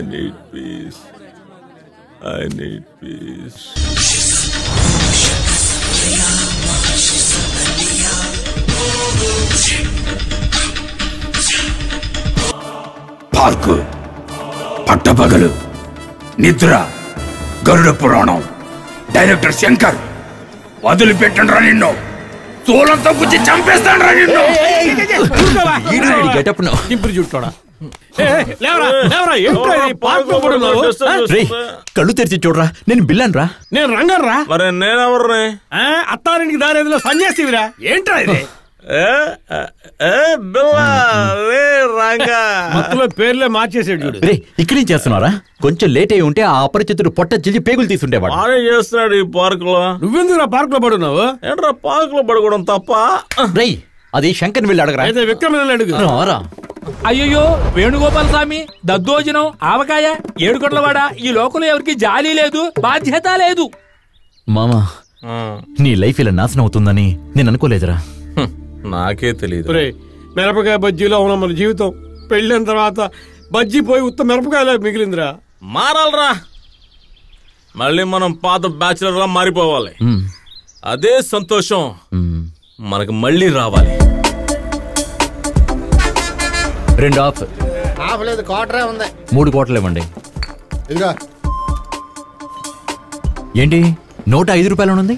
need peace. I need peace. Park పట్టపగలు నిద్ర గరుడ పురాణం director Shankar వదిలిపెట్టండి రా నిన్ను తోలంతా గుచ్చి చంపేస్తాను రా నిన్ను కళ్ళు తెరిచి చూడరా నేను బిల్లాను రా నేను రంగన్ రా మరి నేనెవర్రా అత్తారింటికి దారేదిలో సన్యాసివిరా ఏంట్రా ఇది మత్తులో పేర్లే మార్చేసాడు చూడు రే ఇక్కడేం చేస్తున్నారా కొంచెం లేట్ అయి ఉంటే ఆ అపరిచితుడు పొట్ట జిల్లి పేగులు తీసుండేవాడు చేస్తున్నాడు ఈ పార్క్ లో నువ్వెందుకు పార్క్ లో పడున్నావు ఏంట్రా పార్క్ లో పడుకోవడం తప్ప రై అది శంకర్ వెళ్ళి అడగరా అయితే విక్రమ్ అడుగు అయ్యో వేణుగోపాల స్వామి దద్దోజనం ఆవకాయ ఏడుకొండలవాడ ఈ లోకంలో ఎవరికి జాలి లేదు బాధ్యత లేదు మామా నీ లైఫ్ ఇలా నాశనం అవుతుందని నేను అనుకోలేదురా నాకే తెలియదు మిరపకాయ బజ్జీలో ఉన్న మన జీవితం పెళ్ళిన తర్వాత బజ్జీ పోయి ఉత్త మిరపకాయలా మిగిలిందిరా మారాలరా మళ్ళీ మనం పాత బ్యాచులర్ లా మారిపోవాలి అదే సంతోషం మనకు మళ్ళీ రావాలి 2 ఆఫ్ లేదు క్వార్టరే ఉంది 3 కోట్లు ఇవ్వండి ఇదిగో ఏంటి నోట 5 రూపాయలు ఉంది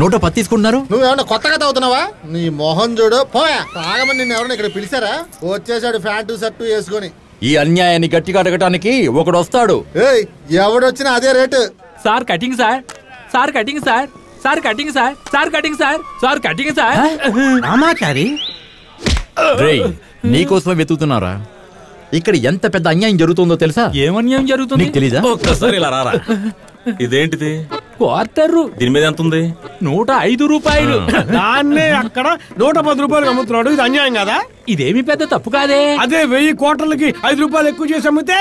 నోట 10 తీసుకుంటున్నారు నువ్వేమన్నా కొత్తగా తాగుతున్నావా నీ మొహం చూడు పోయా తాగమని నిన్ను ఎవరైనా ఇక్కడ పిలిచారా వచ్చేసాడు ప్యాంటు షర్టు వేసుకొని ఈ అన్యాయాన్ని గట్టిగా అడగటానికి ఒకడు వస్తాడు ఎవడొచ్చినా అదే rate sir cutting sir sir cutting sir sir cutting sir sir cutting sir sir cutting sir Ramachari రేయ్ నీకోసం వెతుకుతున్నారా ఇక్కడ ఎంత పెద్ద అన్యాయం జరుగుతుందో తెలుసా ఏమన్యాయం జరుగుతుంది నీకు తెలీదా ఒక్కసారి ఇలా రారా ఇదేంటిది క్వార్టర్ దీని మీద ఎంత ఉంది 105 రూపాయలు దాన్నే అక్కడ 110 రూపాయలు అమ్ముతున్నాడు ఇది అన్యాయం కదా ఇదేమి పెద్ద తప్పు కాదే అదే 1000 క్వార్టర్లకి 5 రూపాయలు ఎక్కువ చేసి అమ్మితే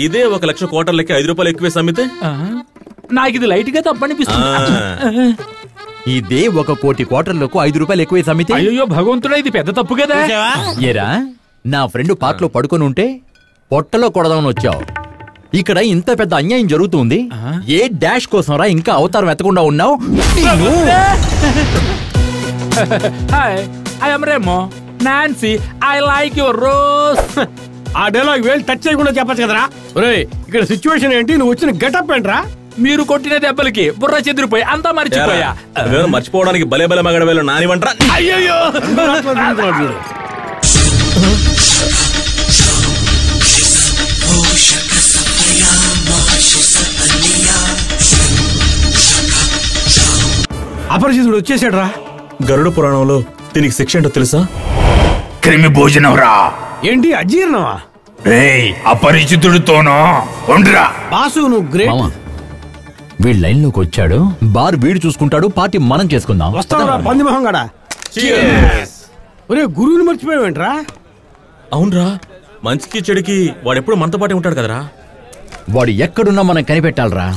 ఇదే 1 లక్ష క్వార్టర్లకి 5 రూపాయలు ఎక్కువ అమ్మితే నాకు ఇది లైట్ గా తప్పనిపిస్తుంది ఇదే 1 కోటి క్వార్టర్లకు 5 రూపాయలు ఎక్కువ అమ్మితే అయ్యో భగవంతుడా ఇది పెద్ద తప్పు కదా ఏరా నా ఫ్రెండ్ పార్క్ లో పడుకొని ఉంటే పొట్టలో కొడదామని వచ్చావు ఇక్కడ ఇంత పెద్ద అన్యాయం జరుగుతుంది ఏ డాష్ కోసం రా ఇంకా అవతారం ఎత్తకుండా ఉన్నావు hi I am Remo Nancy I like your rose ఆ డైలాగ్ వేలు టచ్ చేయకుండా చెప్పచ్చు కదరా ఒరేయ్ ఇక్కడ సిచ్యువేషన్ ఏంటి నువ్వు వచ్చిన గెటప్ ఏంట్రా మీరు కొట్టిన దెబ్బలకి బుర్ర చెదిరిపోయి అంతా మర్చిపోయా మర్చిపోవడానికి భలే భలే మగడ వేలు నానివంటరా అయ్యో అపరిచితుడు వచ్చేసాడు రా గరుడ పురాణంలో దీనికి శిక్ష ఏంటో తెలుసా క్రిమి భోజనం రా ఏంటి అజీర్ణమా రేయ్ అపరిచితుడితోనో ఉండరా బాసు నువ్వు గ్రేట్ వీడి లైన్ లోకి వచ్చాడు బార్ వీడు చూసుకుంటాడు పార్టీ మనం చేసుకుందాం వస్తావురా పంది మొహం గడా ఒరే గురువుని మర్చిపోయావేంట్రా అవునరా మంచికి చెడుకి వాడెప్పుడు మనతో పాటే ఉంటాడు కదరా వాడు ఎక్కడున్నా మనం కనిపెట్టాలరా